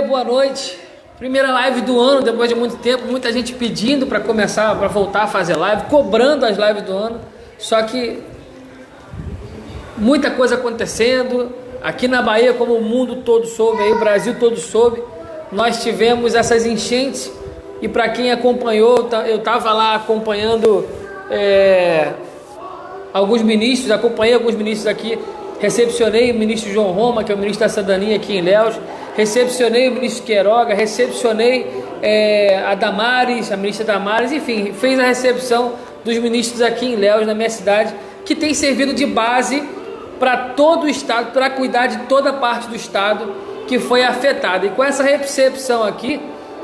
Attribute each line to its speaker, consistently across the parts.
Speaker 1: Boa noite. Primeira live do ano, depois de muito tempo, muita gente pedindo para começar, para voltar a fazer live, cobrando as lives do ano. Só que muita coisa acontecendo aqui na Bahia, como o mundo todo soube, aí o Brasil todo soube. Nós tivemos essas enchentes e para quem acompanhou, eu estava lá acompanhando alguns ministros, acompanhei alguns ministros aqui. Recepcionei o ministro João Roma, que é o ministro da Cidadania aqui em Ilhéus. Recepcionei o ministro Queiroga, recepcionei a Damares, a ministra Damares, enfim, fez a recepção dos ministros aqui em Ilhéus, na minha cidade, que tem servido de base para todo o estado, para cuidar de toda parte do estado que foi afetada. E com essa recepção aqui,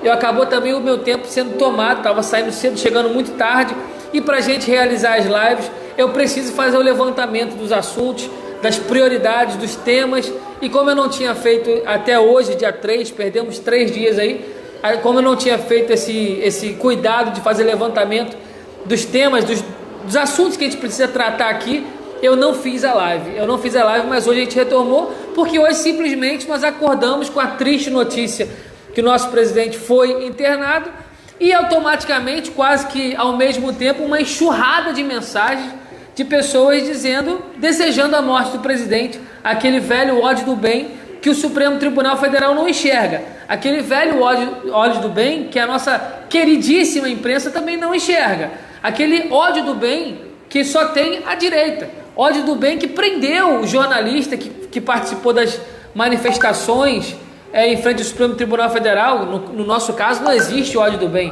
Speaker 1: acabou também o meu tempo sendo tomado, estava saindo cedo, chegando muito tarde, e para a gente realizar as lives, eu preciso fazer o levantamento dos assuntos, das prioridades, dos temas, e como eu não tinha feito até hoje, dia 3, perdemos 3 dias aí, como eu não tinha feito esse cuidado de fazer levantamento dos temas, dos assuntos que a gente precisa tratar aqui, eu não fiz a live, mas hoje a gente retomou, porque hoje simplesmente nós acordamos com a triste notícia que o nosso presidente foi internado, e automaticamente, quase que ao mesmo tempo, uma enxurrada de mensagens de pessoas desejando a morte do presidente, aquele velho ódio do bem que o Supremo Tribunal Federal não enxerga, aquele velho ódio do bem que a nossa queridíssima imprensa também não enxerga, aquele ódio do bem que só tem a direita, ódio do bem que prendeu o jornalista que participou das manifestações em frente ao Supremo Tribunal Federal. No nosso caso não existe ódio do bem.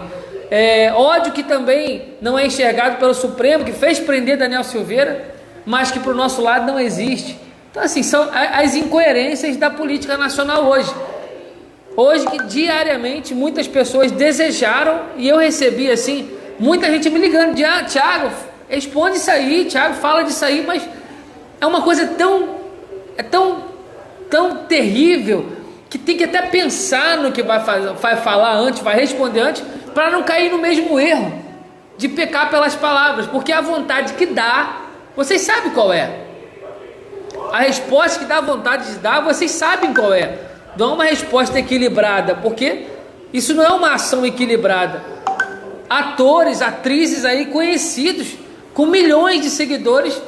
Speaker 1: Ódio que também não é enxergado pelo Supremo, que fez prender Daniel Silveira, mas que para o nosso lado não existe. Então assim, são as incoerências da política nacional hoje que diariamente muitas pessoas desejaram, e eu recebi assim, muita gente me ligando, Thiago, responde isso aí, Thiago, fala disso aí, mas é uma coisa tão terrível, que tem que até pensar no que vai falar antes, vai responder antes, para não cair no mesmo erro de pecar pelas palavras, porque a vontade que dá, vocês sabem qual é. A resposta que dá vontade de dar, vocês sabem qual é. Não é uma resposta equilibrada, porque isso não é uma ação equilibrada. Atores, atrizes aí conhecidos, com milhões de seguidores,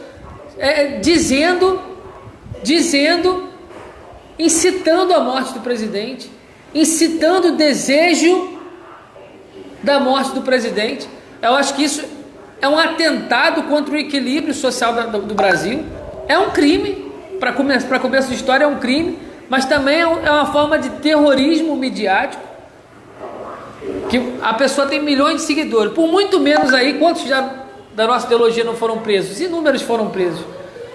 Speaker 1: incitando a morte do presidente, incitando o desejo da morte do presidente. Eu acho que isso é um atentado contra o equilíbrio social do Brasil. É um crime, para começo de história é um crime, mas também é uma forma de terrorismo midiático, que a pessoa tem milhões de seguidores, por muito menos aí, quantos já da nossa ideologia não foram presos? Inúmeros foram presos,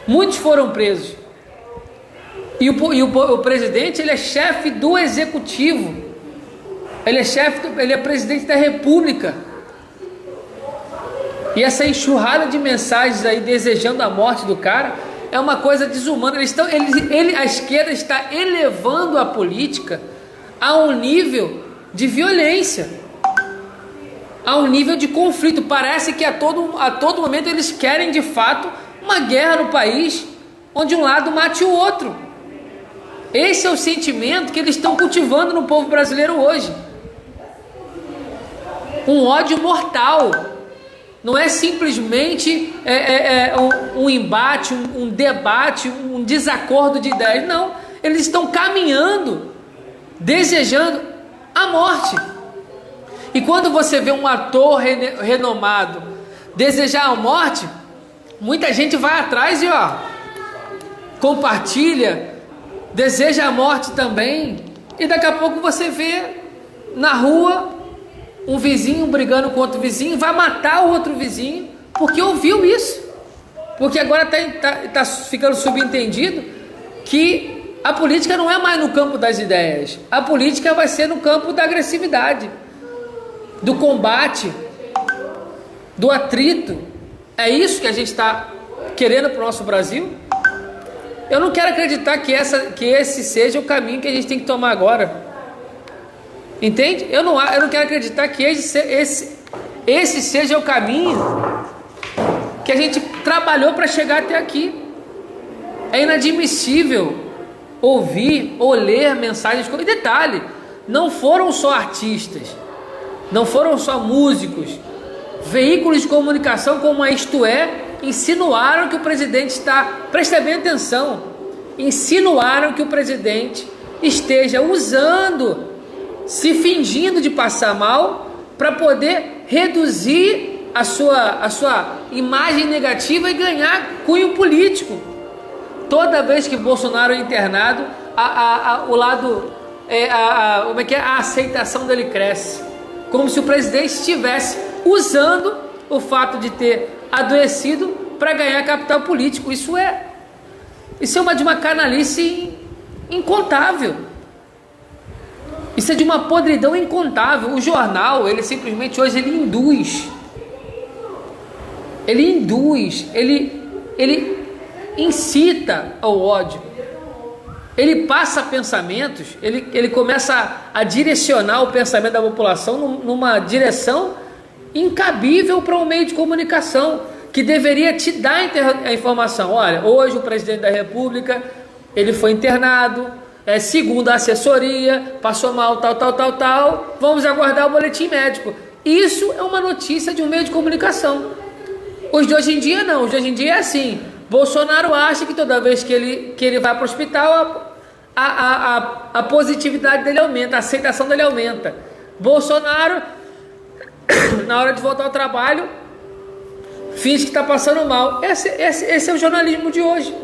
Speaker 1: muitos foram presos. E o presidente, ele é chefe do executivo, ele é presidente da república, e essa enxurrada de mensagens aí desejando a morte do cara é uma coisa desumana. A esquerda está elevando a política a um nível de violência, a um nível de conflito. Parece que a todo momento eles querem de fato uma guerra no país, onde um lado mate o outro. Esse é o sentimento que eles estão cultivando no povo brasileiro hoje. Um ódio mortal. Não é simplesmente um embate, um debate, um desacordo de ideias. Não, eles estão caminhando, desejando a morte. E quando você vê um ator renomado desejar a morte, muita gente vai atrás e compartilha, deseja a morte também, e daqui a pouco você vê na rua um vizinho brigando com outro vizinho, vai matar o outro vizinho, porque ouviu isso, porque agora tá ficando subentendido que a política não é mais no campo das ideias, a política vai ser no campo da agressividade, do combate, do atrito. É isso que a gente está querendo para o nosso Brasil? Eu não quero acreditar que esse seja o caminho que a gente tem que tomar agora. Entende? Eu não quero acreditar que esse seja o caminho que a gente trabalhou para chegar até aqui. É inadmissível ouvir ou ler mensagens. E detalhe, não foram só artistas, não foram só músicos, veículos de comunicação como a Isto É insinuaram que o presidente está, presta bem atenção, insinuaram que o presidente esteja usando, se fingindo de passar mal para poder reduzir a sua imagem negativa e ganhar cunho político. Toda vez que Bolsonaro é internado, o lado, como é que é? A aceitação dele cresce, como se o presidente estivesse usando o fato de ter adoecido para ganhar capital político. Isso é de uma canalice incontável. Isso é de uma podridão incontável. O jornal, ele simplesmente hoje induz, ele incita ao ódio, ele passa pensamentos, ele começa a direcionar o pensamento da população numa direção incabível para um meio de comunicação que deveria te dar a informação. Olha, hoje o presidente da República, ele foi internado, segundo a assessoria, passou mal, tal, vamos aguardar o boletim médico. Isso é uma notícia de um meio de comunicação. Os de hoje em dia não, os de hoje em dia é assim, Bolsonaro acha que toda vez que ele vai para o hospital, a positividade dele aumenta, a aceitação dele aumenta. Bolsonaro, na hora de voltar ao trabalho, finge que está passando mal. Esse é o jornalismo de hoje.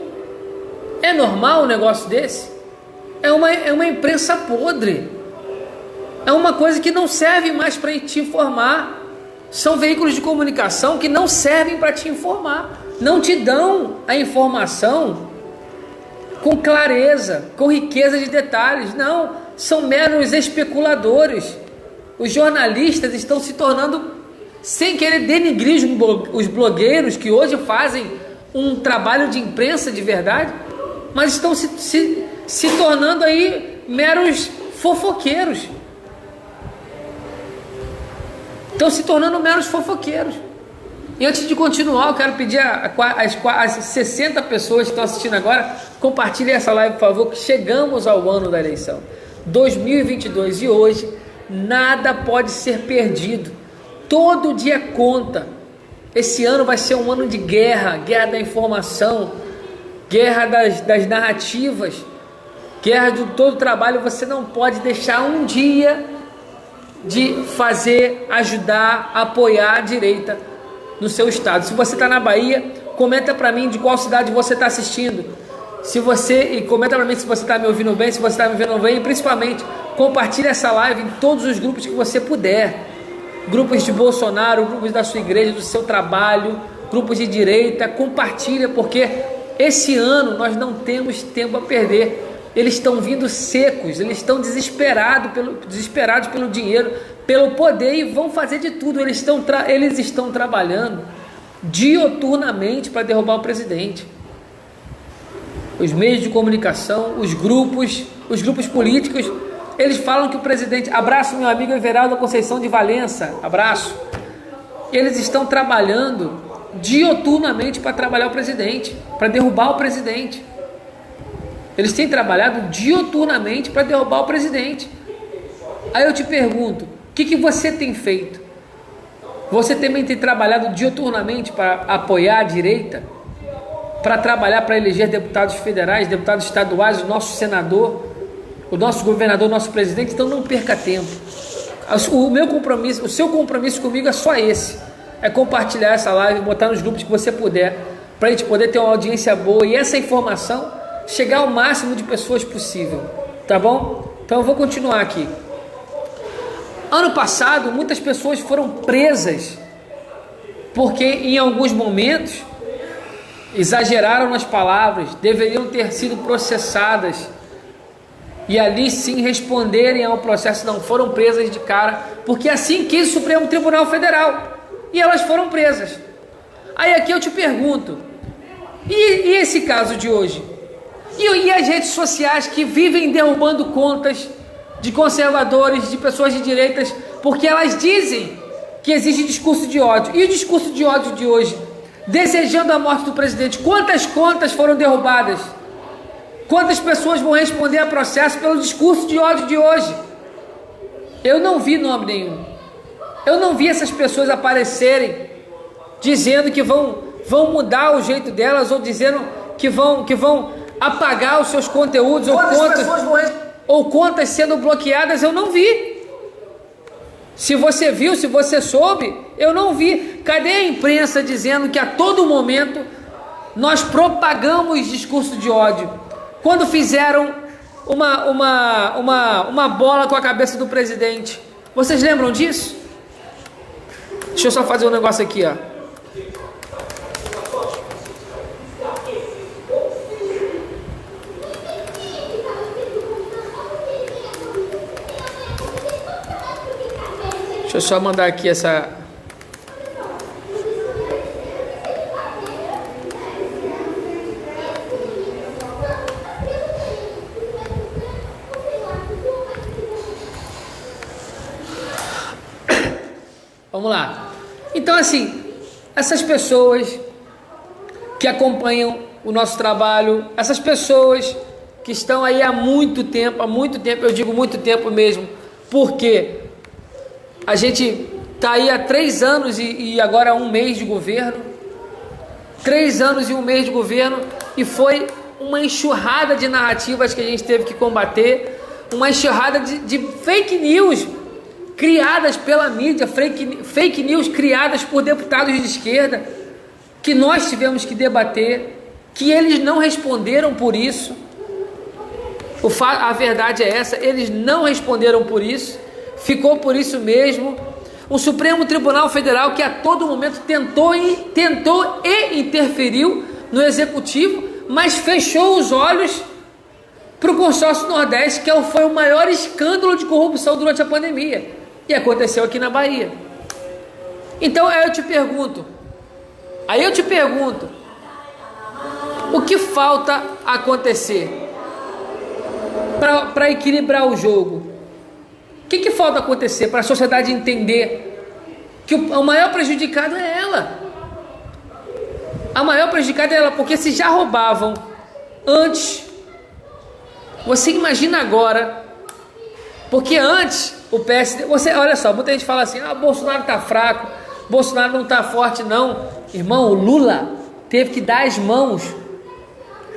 Speaker 1: É normal um negócio desse? É uma imprensa podre. É uma coisa que não serve mais para te informar. São veículos de comunicação que não servem para te informar. Não te dão a informação com clareza, com riqueza de detalhes. Não, são meros especuladores. Os jornalistas estão se tornando, sem querer denigrir os blogueiros que hoje fazem um trabalho de imprensa de verdade, mas estão se tornando aí meros fofoqueiros. Estão se tornando meros fofoqueiros. E antes de continuar, eu quero pedir às 60 pessoas que estão assistindo agora, compartilhem essa live, por favor, que chegamos ao ano da eleição 2022 e hoje nada pode ser perdido. Todo dia conta. Esse ano vai ser um ano de guerra da informação, guerra das narrativas, guerra de todo o trabalho. Você não pode deixar um dia de fazer, ajudar, apoiar a direita no seu estado. Se você está na Bahia, comenta para mim de qual cidade você está assistindo. E comenta para mim se você está me ouvindo bem, se você está me vendo bem, e principalmente compartilhe essa live em todos os grupos que você puder. Grupos de Bolsonaro, grupos da sua igreja, do seu trabalho, grupos de direita. Compartilha, porque esse ano nós não temos tempo a perder. Eles estão vindo secos, eles estão desesperados pelo dinheiro, pelo poder, e vão fazer de tudo. Eles estão trabalhando dioturnamente para derrubar o presidente. Os meios de comunicação, os grupos políticos, eles falam que o presidente... Abraço meu amigo Everaldo Conceição de Valença, abraço. Eles estão trabalhando dioturnamente para trabalhar o presidente, para derrubar o presidente. Eles têm trabalhado dioturnamente para derrubar o presidente. Aí eu te pergunto, o que você tem feito? Você também tem trabalhado dioturnamente para apoiar a direita? Para trabalhar para eleger deputados federais, deputados estaduais, o nosso senador, o nosso governador, o nosso presidente? Então não perca tempo. O seu compromisso comigo é só esse. É compartilhar essa live, botar nos grupos que você puder, para a gente poder ter uma audiência boa e essa informação chegar ao máximo de pessoas possível, tá bom? Então eu vou continuar aqui. Ano passado muitas pessoas foram presas porque em alguns momentos exageraram nas palavras, deveriam ter sido processadas e ali sim responderem ao processo. Não foram presas de cara, porque assim quis o Supremo Tribunal Federal, e elas foram presas. Aí aqui eu te pergunto, e esse caso de hoje? E as redes sociais que vivem derrubando contas de conservadores, de pessoas de direitas, porque elas dizem que existe discurso de ódio. E o discurso de ódio de hoje, desejando a morte do presidente, quantas contas foram derrubadas? Quantas pessoas vão responder a processo pelo discurso de ódio de hoje? Eu não vi nome nenhum. Eu não vi essas pessoas aparecerem dizendo que vão mudar o jeito delas, ou dizendo que vão apagar os seus conteúdos, ou contas sendo bloqueadas. Eu não vi. Se você viu, se você soube, eu não vi. Cadê a imprensa dizendo que a todo momento nós propagamos discurso de ódio? Quando fizeram uma bola com a cabeça do presidente, vocês lembram disso? Deixa eu só fazer um negócio aqui, ó. Deixa eu só mandar aqui essa... Vamos lá. Então, assim, essas pessoas que acompanham o nosso trabalho, essas pessoas que estão aí há muito tempo, eu digo muito tempo mesmo, porque a gente está aí há 3 anos e agora 1 mês de governo, 3 anos e 1 mês de governo, e foi uma enxurrada de narrativas que a gente teve que combater, uma enxurrada de fake news criadas pela mídia, fake news criadas por deputados de esquerda, que nós tivemos que debater, que eles não responderam por isso. A verdade é essa, eles não responderam por isso, ficou por isso mesmo. O Supremo Tribunal Federal, que a todo momento tentou e interferiu no Executivo, mas fechou os olhos para o consórcio Nordeste, que foi o maior escândalo de corrupção durante a pandemia. E aconteceu aqui na Bahia. Então aí eu te pergunto, o que falta acontecer para equilibrar o jogo? O que falta acontecer para a sociedade entender que o maior prejudicado é ela? A maior prejudicada é ela, porque se já roubavam antes, você imagina agora, porque antes o PSD, olha só, muita gente fala assim, Bolsonaro tá fraco, Bolsonaro não tá forte, não. Irmão, o Lula teve que dar as mãos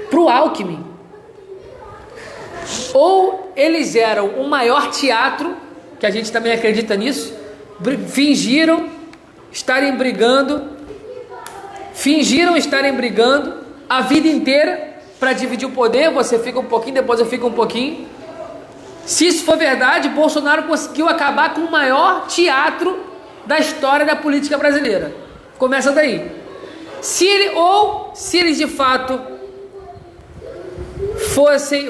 Speaker 1: pro Alckmin. Ou eles eram o maior teatro, que a gente também acredita nisso, fingiram estarem brigando a vida inteira para dividir o poder, você fica um pouquinho, depois eu fico um pouquinho. Se isso for verdade, Bolsonaro conseguiu acabar com o maior teatro da história da política brasileira. Começa daí. Se eles de fato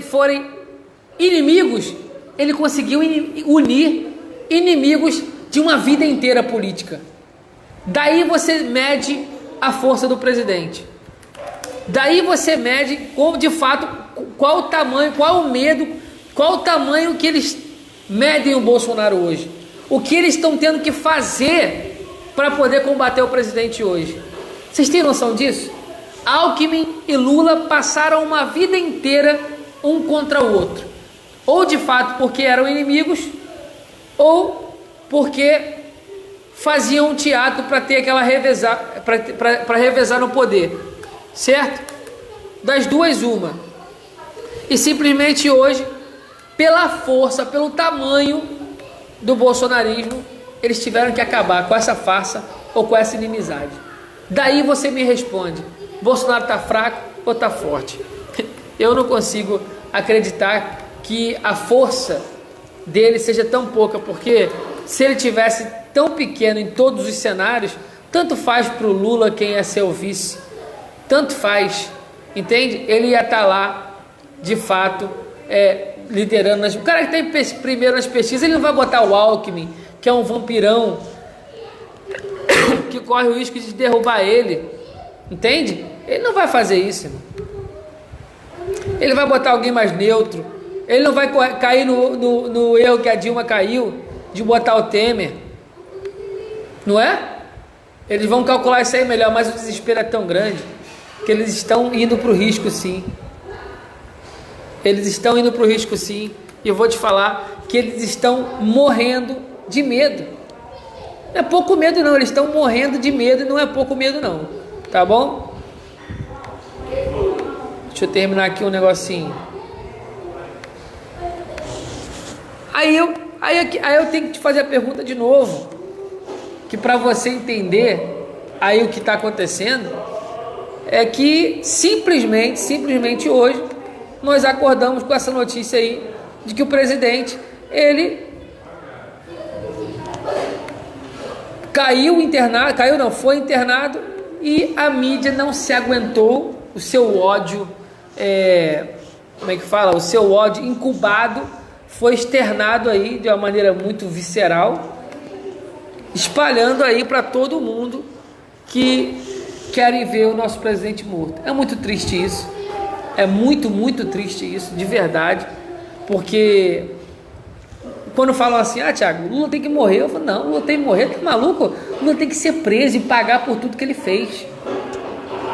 Speaker 1: forem inimigos, ele conseguiu unir inimigos de uma vida inteira política. Daí você mede a força do presidente. Daí você mede de fato qual o tamanho, qual o medo, qual o tamanho que eles medem o Bolsonaro hoje. O que eles estão tendo que fazer para poder combater o presidente hoje. Vocês têm noção disso? Alckmin e Lula passaram uma vida inteira um contra o outro. Ou de fato porque eram inimigos, ou porque faziam um teatro para ter aquela para revezar no poder. Certo? Das duas, uma. E simplesmente hoje, pela força, pelo tamanho do bolsonarismo, eles tiveram que acabar com essa farsa ou com essa inimizade. Daí você me responde, Bolsonaro está fraco ou está forte? Eu não consigo acreditar que a força dele seja tão pouca, porque se ele tivesse tão pequeno em todos os cenários, tanto faz para o Lula quem é seu vice, tanto faz, entende? Ele ia estar lá, de fato, liderando. O cara que está primeiro nas pesquisas, ele não vai botar o Alckmin, que é um vampirão, que corre o risco de derrubar ele, entende? Ele não vai fazer isso, irmão. Ele vai botar alguém mais neutro. Ele não vai cair no erro que a Dilma caiu, de botar o Temer, não é? Eles vão calcular isso aí melhor, mas o desespero é tão grande que eles estão indo para o risco, sim. Eles estão indo para o risco sim, e eu vou te falar que eles estão morrendo de medo. Não é pouco medo não, eles estão morrendo de medo e não é pouco medo não, tá bom? Deixa eu terminar aqui um negocinho. Aí eu tenho que te fazer a pergunta de novo, que para você entender aí o que está acontecendo, é que simplesmente hoje, nós acordamos com essa notícia aí, de que o presidente, ele foi internado, e a mídia não se aguentou, o seu ódio, como é que fala? O seu ódio incubado foi externado aí de uma maneira muito visceral, espalhando aí para todo mundo que querem ver o nosso presidente morto. É muito triste isso, é muito triste isso, de verdade, porque quando falam assim, Thiago, Lula tem que morrer, eu falo, não, Lula tem que morrer, tá maluco? Lula tem que ser preso e pagar por tudo que ele fez.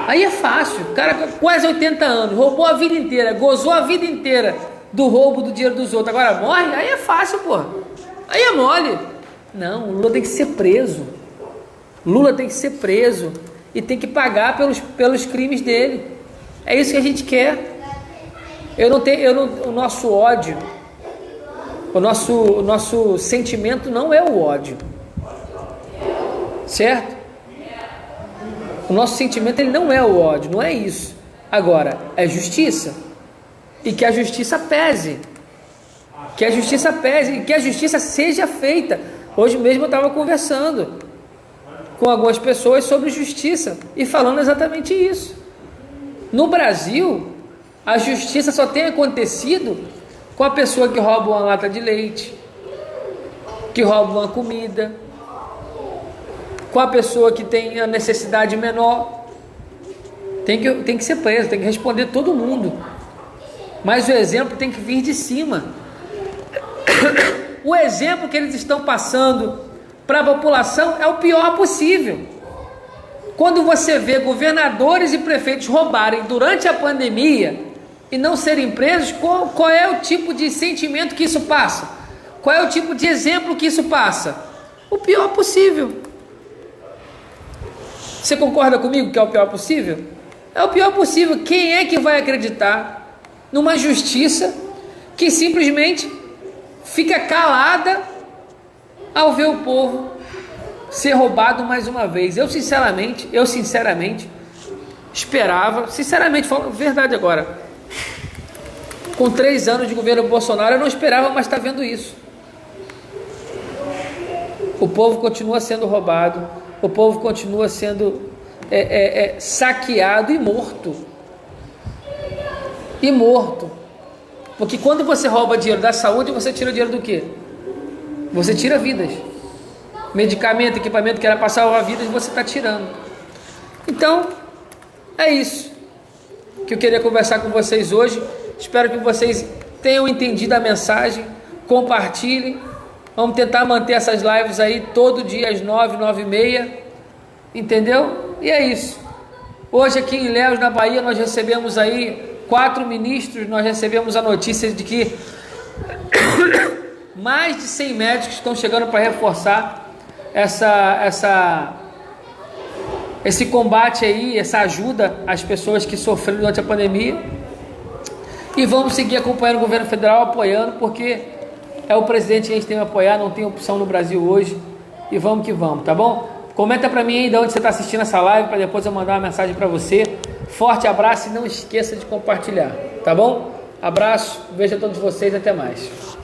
Speaker 1: Aí é fácil, o cara com quase 80 anos, roubou a vida inteira, gozou a vida inteira do roubo do dinheiro dos outros, agora morre? Aí é fácil, pô, aí é mole. Não, o Lula tem que ser preso, Lula tem que ser preso e tem que pagar pelos crimes dele. É isso que a gente quer. O nosso ódio, o nosso sentimento não é o ódio, certo? O nosso sentimento, ele não é o ódio, não é isso. Agora, é justiça, e que a justiça pese, e que a justiça seja feita. Hoje mesmo eu estava conversando com algumas pessoas sobre justiça e falando exatamente isso. No Brasil, a justiça só tem acontecido com a pessoa que rouba uma lata de leite, que rouba uma comida, com a pessoa que tem a necessidade menor. Tem que ser preso, tem que responder todo mundo. Mas o exemplo tem que vir de cima. O exemplo que eles estão passando para a população é o pior possível. Quando você vê governadores e prefeitos roubarem durante a pandemia e não serem presos, qual é o tipo de sentimento que isso passa? Qual é o tipo de exemplo que isso passa? O pior possível. Você concorda comigo que é o pior possível? É o pior possível. Quem é que vai acreditar numa justiça que simplesmente fica calada ao ver o povo ser roubado mais uma vez? Eu sinceramente esperava, sinceramente, falando a verdade agora, com 3 anos de governo Bolsonaro, eu não esperava mais estar vendo isso. O povo continua sendo roubado, o povo continua sendo saqueado e morto. Porque quando você rouba dinheiro da saúde, você tira dinheiro do quê? Você tira vidas. Medicamento, equipamento que era para salvar vidas, você está tirando. Então, é isso que eu queria conversar com vocês hoje. Espero que vocês tenham entendido a mensagem. Compartilhem. Vamos tentar manter essas lives aí todo dia às 9, 9h30. Entendeu? E é isso. Hoje aqui em Ilhéus, na Bahia, nós recebemos aí 4 ministros. Nós recebemos a notícia de que mais de 100 médicos estão chegando para reforçar esse combate aí, essa ajuda às pessoas que sofreram durante a pandemia. E vamos seguir acompanhando o governo federal, apoiando, porque é o presidente que a gente tem que apoiar, não tem opção no Brasil hoje. E vamos que vamos, tá bom? Comenta para mim aí de onde você está assistindo essa live, para depois eu mandar uma mensagem para você. Forte abraço e não esqueça de compartilhar, tá bom? Abraço, vejo a todos vocês, até mais.